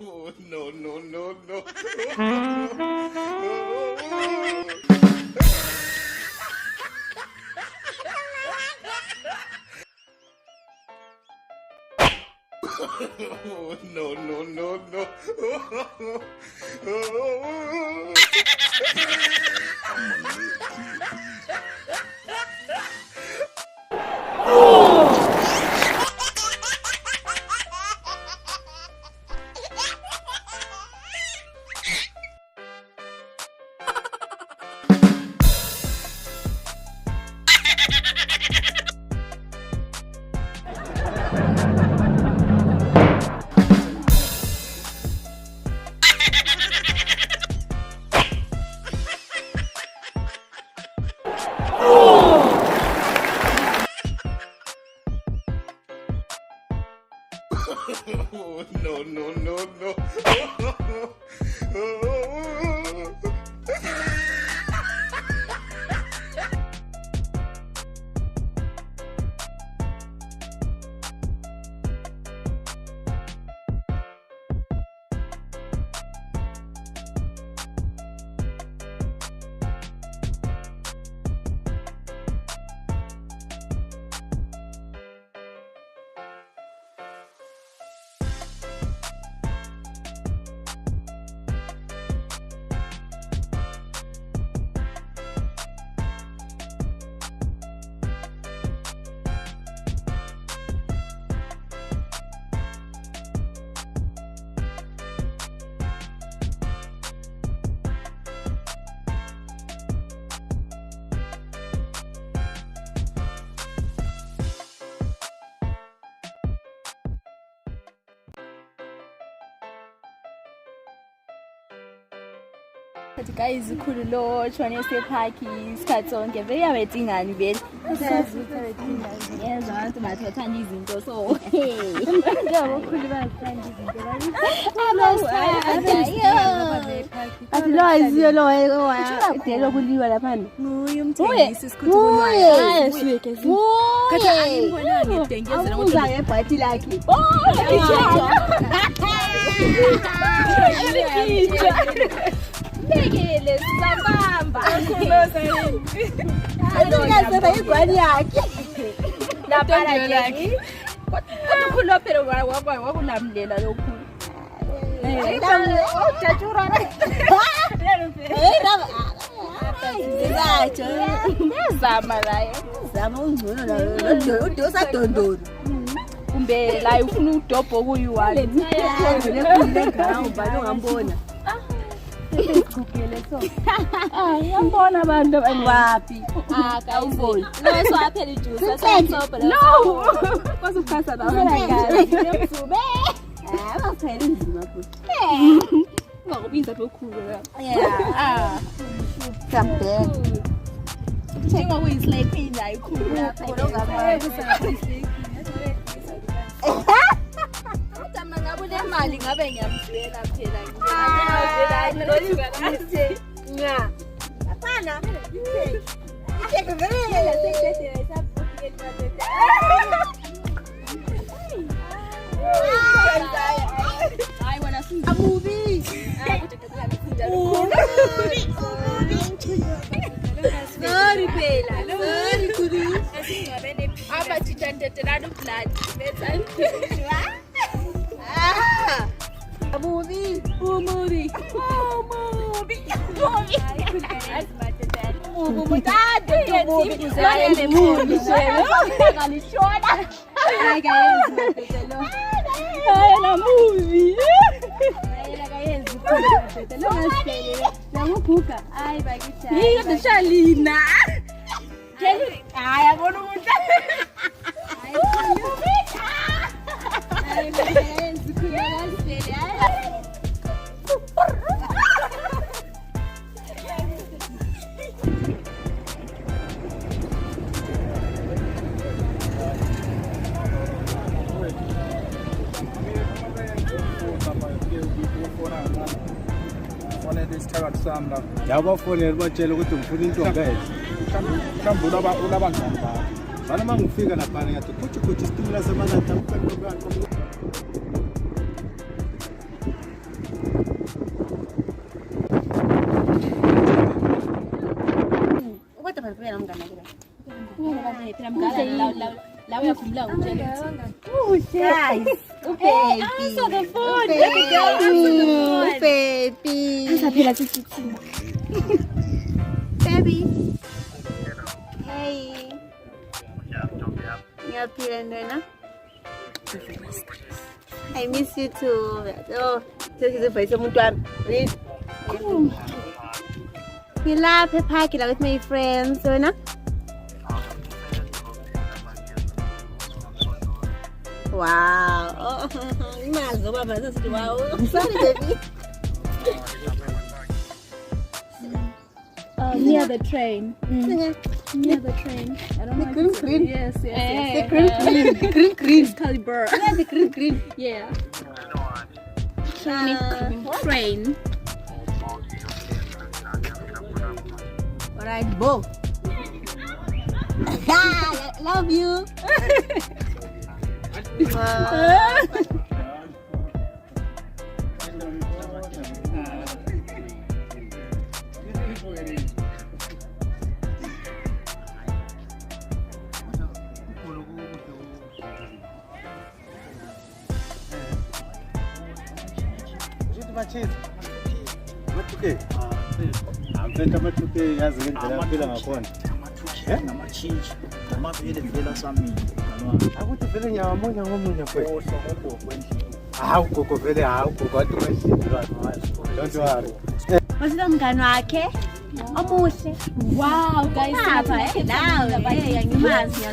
Oh, no, no, no, no. Oh, no, no, no, no. Oh, no, no, no, no. Guys, cool lot when you say parky, skaton, get very amazing and very. Yes, I want to make a Chinese into so. Hey, Pegele sibamba. Ayikaze bayigwani yakhe. Lapha yakhe. Kodwa khulu phela wakulamlela lokhu. Ujajura. Hey raba. Ngatsho. Ngezama la. Zama ungcono la. Udosa dondolo. Kumbe la ufuna udobho kuyiwali. Lekhulu ngawo bani ungambona. Kukele so. Yambona abantu wapi? Kawuboni. Lo swaphela ijuice asemsopa la. No. Kwasuphasa la ngazi. Yemsume. Baphela inzima futhi. Ungakubiza lokhulu la. Yeah. Kambe. Thenga kuyislake la ikhulu lapha. Ngabule mali ngabe ngiyamzwela phela ngiyabona nga apana ikeke vele sekhethe isaphuke hayi wena singamubi sorry phela sorry kudu esingabene abathi tantetelana ublood bethanjwa movie. Yabafonela batshela ukuthi ngifuna intombi enhle. Mhlawumbe unabangani bakho. Bana mangifika lapha ngathi kuthi isitimela semanatha Kodwa phela phela mngane ke. La uyakhumbula ngitshela ukuthi Guys, baby. answer the phone. Baby. Saphela sithi Baby. Hey. Ngiyaphila wena. I miss you too. Oh, sesizoyisa umuntu wami. Ngilapha epark la with my friends, wena? Wow. Oh, imazi baba sasithi wow. Sorry baby. near the train. Near the train. I don't know. Green. Yes. The green. Caliber. Yeah, the green. Yeah. Train. Alright, Bo. Love you. Amfethu amathuke yazi ngendlela aphila ngakhona. Namachintshi namavele vela samini Akuthi vele nyawamonya ngomunye kwethu. Hawu gogo vele hawu gogo wathi washindwa. Don't worry. Masilo mngani wakhe omuhle. Wow, guys. Ngimazi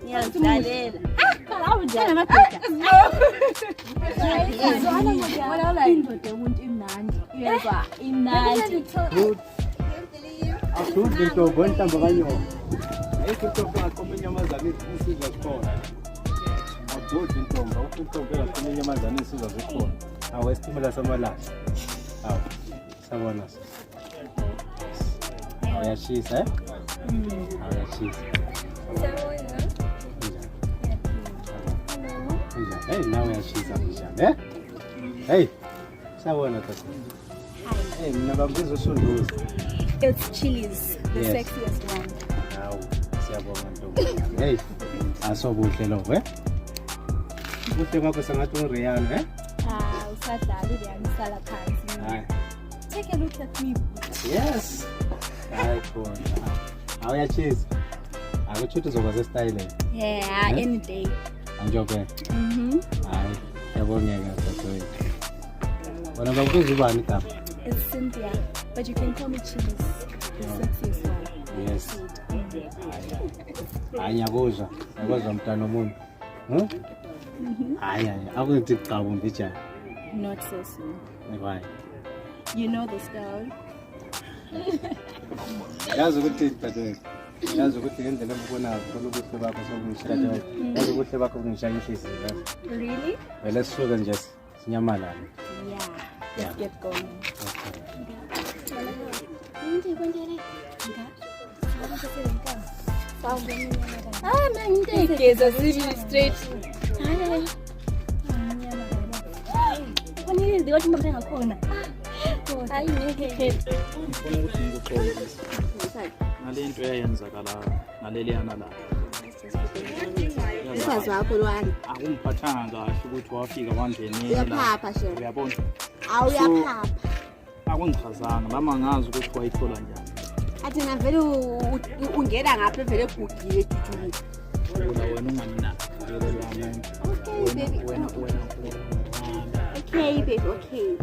ngiyazidlalela. Akuthi into bonhlamba kanyoka. Ayikho into engaqoma inyamazane isizwe sikhona. Akuthi intombi, awukho intombi engaqoma inyamazane isizwe sikhona. Awu esitimela samalanga. Awu sabona. Awuyashisa Awuyashisa. Hey, now uyashisa njani Hey. Sabona tata. Hey, mina bambiza usunduza. It's Chili's, the Yes. sexiest one. Hawu, siyabonga ntombi. Hey, asobuhle lo, Buhle bakho sangathi uRihanna, Usadlala uyanisala phansi. Hayi. Take a look at me. Yes. Hayi khona. Awuyachisa. Akuthi uzoba se-style. Yeah, any day. Anjoke. Hayi, yabongeka dadewethu. Wena bakubuza ubani igama? It's Cynthia, but you can call me Chili's, the sexiest one. Yes. Hayi ngiyakuzwa. Ngiyakuzwa mntana omuntu. Hayi, akuthi qhabu mbijana. Not so soon. Why? You know the story. Yazi ukuthi dadewethu. Yazi ukuthi ngendlela embona khona ubuhle bakho sokungishaya. Yazi ubuhle bakho kungishaya inhliziyo. Really? Vele sisuke nje sinyamalala. Yeah. Let's get going. Straight. ngale nto eyenzakala ngaleliyana la Ukwazi wakho lwani. akumphathanga kahle ukuthi wafika wangenela Uyaphapha shela. uyabona Awuyaphapha. akungichazanga lama ngazi ukuthi wayithola njani Athi na vele ungena ngapha vele egugile ejujule. wena ungaminaki vele lwamuntu wena Okay baby, okay.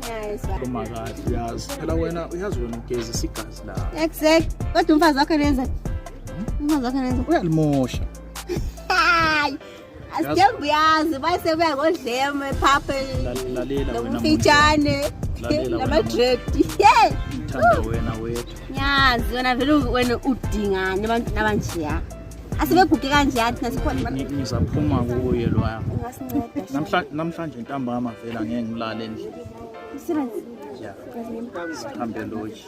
Yes. khuluma kahle uyazi phela wena uyazi wena ugezisa igazi lawo Exact. Kodwa umfazi wakho nenza. Umfazi wakho nenza. uyalimosha Hayi. Asiyazi bayise buya ngodleme phaphe. lalela wena Nomfitshane. Lalela wena Nama-dread. Yeah. uthanda wena wethu Yazi wena vele wena udingani abantu nabanjiya. Asibeguge kanjani thina sikhona ngizaphuma kuye loya ngasinceda. namhlanje ntambama vela ngeke ngilale endlini Msebenzi. ya sihambe loji